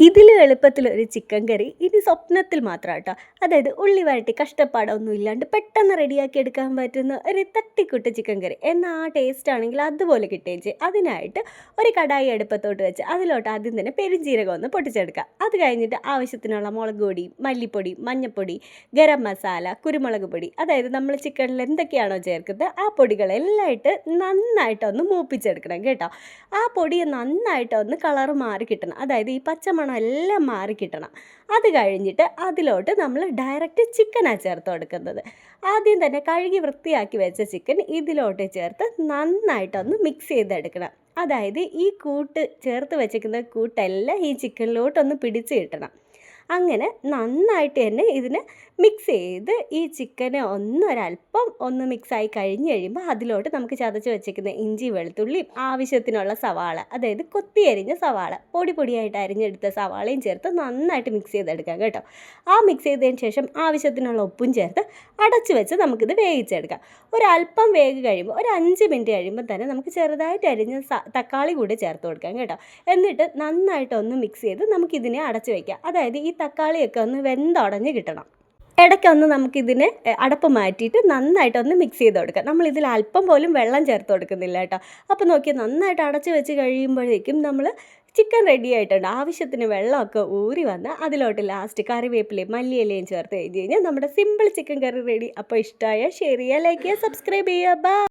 ഇതിൽ എളുപ്പത്തിലൊരു ചിക്കൻ കറി ഇനി സ്വപ്നത്തിൽ മാത്രം കേട്ടോ. അതായത് ഉള്ളി വഴറ്റി കഷ്ടപ്പാടൊന്നും ഇല്ലാണ്ട് പെട്ടെന്ന് റെഡിയാക്കി എടുക്കാൻ പറ്റുന്ന ഒരു തട്ടിക്കുട്ട് ചിക്കൻ കറി. എന്നാൽ ആ ടേസ്റ്റ് ആണെങ്കിൽ അതുപോലെ കിട്ടുകയും ചെയ്യും. അതിനായിട്ട് ഒരു കടായി അടുപ്പത്തോട്ട് വെച്ച് അതിലോട്ട് ആദ്യം തന്നെ പെരുംജീരകം ഒന്ന് പൊട്ടിച്ചെടുക്കുക. അത് കഴിഞ്ഞിട്ട് ആവശ്യത്തിനുള്ള മുളക് പൊടി, മല്ലിപ്പൊടി, മഞ്ഞൾപ്പൊടി, ഗരം മസാല, കുരുമുളക് പൊടി, അതായത് നമ്മൾ ചിക്കനിൽ എന്തൊക്കെയാണോ ചേർക്കുന്നത് ആ പൊടികളെല്ലാം ഇട്ട് നന്നായിട്ടൊന്ന് മൂപ്പിച്ചെടുക്കണം കേട്ടോ. ആ പൊടി നന്നായിട്ടൊന്ന് കളർ മാറി കിട്ടണം. അതായത് ഈ പച്ചമണം എല്ലാം മാറി കിട്ടണം. അത് കഴിഞ്ഞിട്ട് അതിലോട്ട് നമ്മൾ ഡയറക്റ്റ് ചിക്കനാണ് ചേർത്ത് കൊടുക്കുന്നത്. ആദ്യം തന്നെ കഴുകി വൃത്തിയാക്കി വെച്ച ചിക്കൻ ഇതിലോട്ട് ചേർത്ത് നന്നായിട്ടൊന്ന് മിക്സ് ചെയ്തെടുക്കണം. അതായത് ഈ കൂട്ട് ചേർത്ത് വെച്ചിരിക്കുന്ന കൂട്ടെല്ലാം ഈ ചിക്കനിലോട്ടൊന്ന് പിടിച്ച് കിട്ടണം. അങ്ങനെ നന്നായിട്ട് തന്നെ ഇതിന് മിക്സ് ചെയ്ത് ഈ ചിക്കനെ ഒരല്പം ഒന്ന് മിക്സായി കഴിഞ്ഞ് കഴിയുമ്പോൾ അതിലോട്ട് നമുക്ക് ചതച്ച് വെച്ചിരിക്കുന്ന ഇഞ്ചി വെളുത്തുള്ളി ആവശ്യത്തിനുള്ള സവാള, അതായത് കൊത്തി അരിഞ്ഞ സവാള, പൊടി പൊടിയായിട്ട് അരിഞ്ഞെടുത്ത സവാളയും ചേർത്ത് നന്നായിട്ട് മിക്സ് ചെയ്തെടുക്കാം കേട്ടോ. ആ മിക്സ് ചെയ്തതിന് ശേഷം ആവശ്യത്തിനുള്ള ഉപ്പും ചേർത്ത് അടച്ചു വെച്ച് നമുക്കിത് വേവിച്ചെടുക്കാം. ഒരല്പം വേഗ് കഴിയുമ്പോൾ ഒരു 5 മിനിറ്റ് കഴിയുമ്പോൾ തന്നെ നമുക്ക് ചെറുതായിട്ട് അരിഞ്ഞ തക്കാളി കൂടി ചേർത്ത് കൊടുക്കാം കേട്ടോ. എന്നിട്ട് നന്നായിട്ടൊന്ന് മിക്സ് ചെയ്ത് നമുക്കിതിനെ അടച്ചു വയ്ക്കാം. അതായത് ഈ തക്കാളിയൊക്കെ ഒന്ന് വെന്തുടഞ്ഞ് കിട്ടണം. ഇടയ്ക്കൊന്ന് നമുക്കിതിനെ അടപ്പ് മാറ്റിയിട്ട് നന്നായിട്ടൊന്ന് മിക്സ് ചെയ്ത് കൊടുക്കാം. നമ്മളിതിൽ അല്പം പോലും വെള്ളം ചേർത്ത് കൊടുക്കുന്നില്ല കേട്ടോ. അപ്പോൾ നോക്കി നന്നായിട്ട് അടച്ച് വെച്ച് കഴിയുമ്പോഴേക്കും നമ്മൾ ചിക്കൻ റെഡി ആയിട്ടുണ്ട്. ആവശ്യത്തിന് വെള്ളമൊക്കെ ഊറി വന്ന് അതിലോട്ട് ലാസ്റ്റ് കറിവേപ്പിലയും മല്ലിയിലയും ചേർത്ത് കഴിഞ്ഞ് കഴിഞ്ഞാൽ നമ്മുടെ സിമ്പിൾ ചിക്കൻ കറി റെഡി. അപ്പോൾ ഇഷ്ടമായ ഷെയർ ചെയ്യുക, ലൈക്ക് ചെയ്യുക, സബ്സ്ക്രൈബ് ചെയ്യുക. ബൈ.